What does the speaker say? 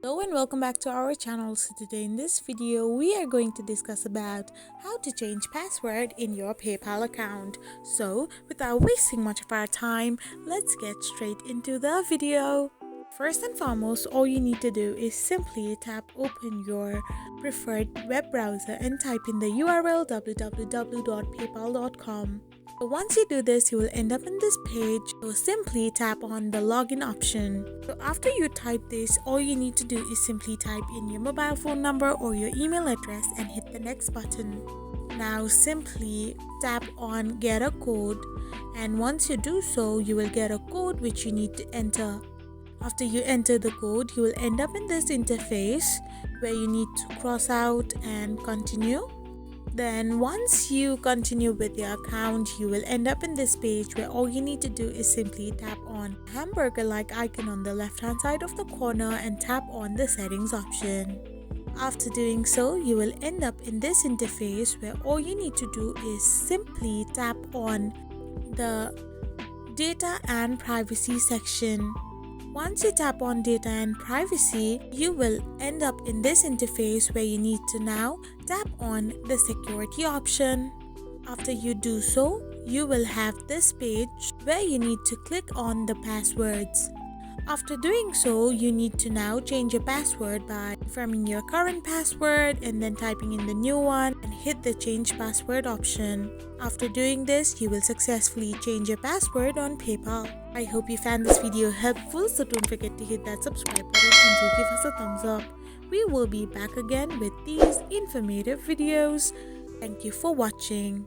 Hello and welcome back to our channel. So today in this video we are going to discuss about how to change password in your PayPal account. So without wasting much of our time, let's get straight into the video. First and foremost, all you need to do is simply tap open your preferred web browser and type in the URL www.paypal.com. So once you do this, you will end up in this page. So simply tap on the login option. So after you type this, all you need to do is simply type in your mobile phone number or your email address and hit the next button. Now simply tap on get a code, and once you do so, you will get a code which you need to enter. After you enter the code, you will end up in this interface where you need to cross out and continue. Then once you continue with your account, you will end up in this page where all you need to do is simply tap on hamburger like icon on the left hand side of the corner and tap on the settings option. After doing so, you will end up in this interface where all you need to do is simply tap on the data and privacy section. Once you tap on data and privacy, you will end up in this interface where you need to now tap on the security option. After you do so, you will have this page where you need to click on the passwords. After doing so, you need to now change your password by confirming your current password and then typing in the new one and hit the change password option. After doing this, you will successfully change your password on PayPal. I hope you found this video helpful, so don't forget to hit that subscribe button and do give us a thumbs up. We will be back again with these informative videos. Thank you for watching.